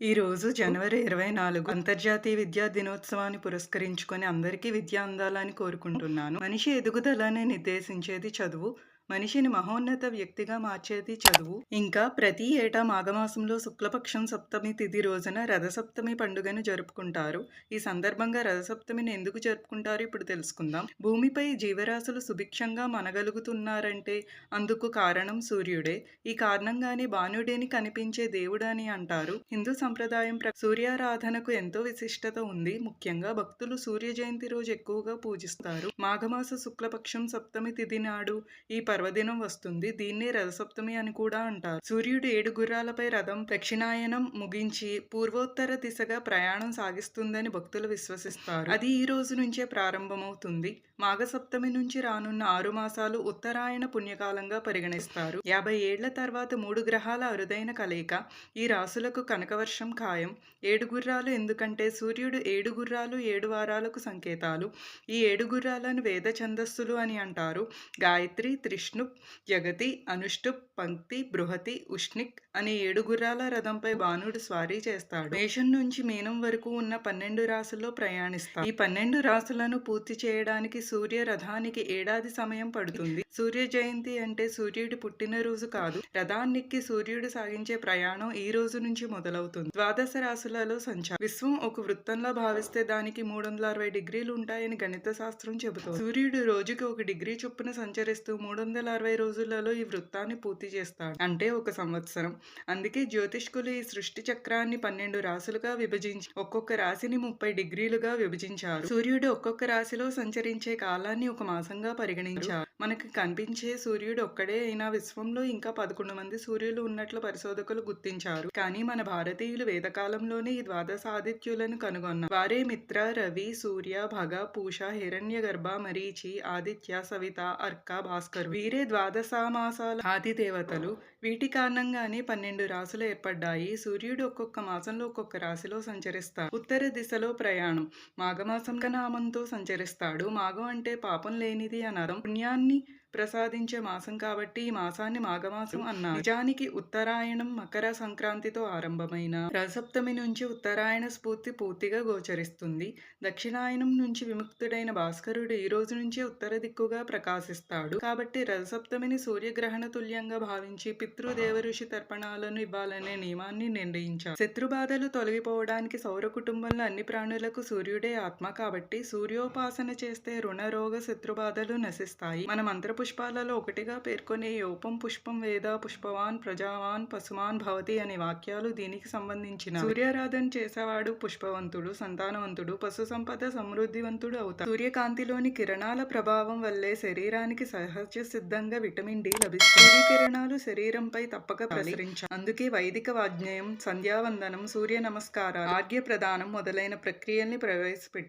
ఈరోజు జనవరి 24 అంతర్జాతీయ విద్యా దినోత్సవాన్ని పురస్కరించుకొని అందరికీ విద్య అందాలని కోరుకుంటున్నాను. మనిషి ఎదుగుదలని నిర్దేశించేది చదువు. మనిషిని మహోన్నత వ్యక్తిగా మార్చేది చదువు. ఇంకా ప్రతి ఏటా మాఘమాసంలో శుక్లపక్షం సప్తమి తిథి రోజున రథసప్తమి పండుగను జరుపుకుంటారు. ఈ సందర్భంగా రథసప్తమిని ఎందుకు జరుపుకుంటారో ఇప్పుడు తెలుసుకుందాం. భూమిపై జీవరాశులు సుభిక్షంగా మనగలుగుతున్నారంటే అందుకు కారణం సూర్యుడే. ఈ కారణంగానే భానుడిని కనిపించే దేవుడు అని అంటారు. హిందూ సంప్రదాయం సూర్యారాధనకు ఎంతో విశిష్టత ఉంది. ముఖ్యంగా భక్తులు సూర్య జయంతి రోజు ఎక్కువగా పూజిస్తారు. మాఘమాస శుక్లపక్షం సప్తమి తిథి నాడు ఈ పర్వదినం వస్తుంది. దీన్నే రథసప్తమి అని కూడా అంటారు. సూర్యుడు 7 గుర్రాలపై రథం దక్షిణాయనం ముగించి పూర్వోత్తర దిశగా ప్రయాణం సాగిస్తుందని భక్తులు విశ్వసిస్తారు. అది ఈ రోజు నుంచే ప్రారంభమవుతుంది. మాఘ సప్తమి నుంచి రానున్న 6 మాసాలు ఉత్తరాయణ పుణ్యకాలంగా పరిగణిస్తారు. 50 ఏళ్ల తర్వాత 3 గ్రహాల అరుదైన కలయిక. ఈ రాశులకు కనకవర్షం ఖాయం. 7 గుర్రాలు ఎందుకంటే సూర్యుడు 7 గుర్రాలు 7 వారాలకు సంకేతాలు. ఈ 7 గుర్రాలను వేద ఛందస్సులు అని అంటారు. గాయత్రి, త్రిష్ణుప్, జగతి, అనుష్టుప్, పంక్తి, బృహతి, ఉష్ణిక్ అనే 7 గుర్రాల రథంపై భానుడు స్వారీ చేస్తాడు. మేషం నుంచి మీనం వరకు ఉన్న 12 రాశుల్లో ప్రయాణిస్తాడు. ఈ 12 రాశులను పూర్తి చేయడానికి సూర్య రథానికి ఏడాది సమయం పడుతుంది. సూర్య జయంతి అంటే సూర్యుడి పుట్టినరోజు కాదు. రథాన్నెక్కి సూర్యుడు సాగించే ప్రయాణం ఈ రోజు నుంచి మొదలవుతుంది. ద్వాదశ రాశులలో సంచారం. విశ్వం ఒక వృత్తంలా భావిస్తే దానికి 360 డిగ్రీలు ఉంటాయని గణిత శాస్త్రం చెబుతోంది. సూర్యుడు రోజుకి 1 డిగ్రీ చొప్పున సంచరిస్తూ 360 రోజులలో ఈ వృత్తాన్ని పూర్తి చేస్తాడు. అంటే ఒక సంవత్సరం. అందుకే జ్యోతిష్కులు ఈ సృష్టి చక్రాన్ని 12 రాశులుగా విభజించి ఒక్కొక్క రాశిని 30 డిగ్రీలుగా విభజించారు. సూర్యుడు ఒక్కొక్క రాశిలో సంచరించే కాలాన్ని ఒక మాసంగా పరిగణించారు. మనకు కనిపించే సూర్యుడు ఒక్కడే అయినా విశ్వంలో ఇంకా 11 మంది సూర్యులు ఉన్నట్లు పరిశోధకులు గుర్తించారు. కానీ మన భారతీయులు వేదకాలంలోనే ఈ ద్వాదశ ఆదిత్యులను కనుగొన్నారు. వారే మిత్ర, రవి, సూర్య, భగ, పూష, హిరణ్యగర్భ, మరీచి, ఆదిత్య, సవిత, అర్క, భాస్కరు. వీరే ద్వాదశమాసాల ఆది దేవతలు. వీటి కారణంగానే 12 రాశులు ఏర్పడ్డాయి. సూర్యుడు ఒక్కొక్క మాసంలో ఒక్కొక్క రాశిలో సంచరిస్తాడు. ఉత్తర దిశలో ప్రయాణం. మాఘమాసం నామంతో సంచరిస్తాడు. మాఘం అంటే పాపం లేనిది అని అర్థం. పుణ్యాన్ని ప్రసాదించే మాసం కాబట్టి ఈ మాసాన్ని మాఘమాసం అన్నారు. నిజానికి ఉత్తరాయణం మకర సంక్రాంతితో ఆరంభమైన రథసప్తమి నుంచి ఉత్తరాయణ స్ఫూర్తి పూర్తిగా గోచరిస్తుంది. దక్షిణాయనం నుంచి విముక్తుడైన భాస్కరుడు ఈ రోజు నుంచే ఉత్తర దిక్కుగా ప్రకాశిస్తాడు. కాబట్టి రథసప్తమిని సూర్యగ్రహణ తుల్యంగా భావించి పితృదేవఋషి తర్పణాలను ఇవ్వాలనే నియమాన్ని నిర్ణయించారు. శత్రుబాధలు తొలగిపోవడానికి సౌర కుటుంబంలో అన్ని ప్రాణులకు సూర్యుడే ఆత్మ కాబట్టి సూర్యోపాసన చేస్తే రుణ రోగ శత్రుబాధలు నశిస్తాయి. మన మంత్ర పుష్పాలలో ఒకటిగా పేర్కొనే యోపం పుష్పం వేద పుష్పవాన్ ప్రజావాన్ పశుమాన్ భవతి అనే వాక్యాలు దీనికి సంబంధించిన. సూర్యారాధన చేసేవాడు పుష్పవంతుడు, సంతానవంతుడు, పశు సంపద సమృద్ధివంతుడు అవుతాడు. సూర్యకాంతిలోని కిరణాల ప్రభావం వల్లే శరీరానికి సహజ సిద్ధంగా విటమిన్ డి లభిస్తుంది. సూర్యకిరణాలు శరీరంపై తప్పక ప్రసరించాలి. అందుకే వైదిక వాజ్ఞేయం, సంధ్యావందనం, సూర్య నమస్కారాలు, ఆర్ఘ్య ప్రదానం మొదలైన ప్రక్రియల్ని ప్రవేశపెట్టారు.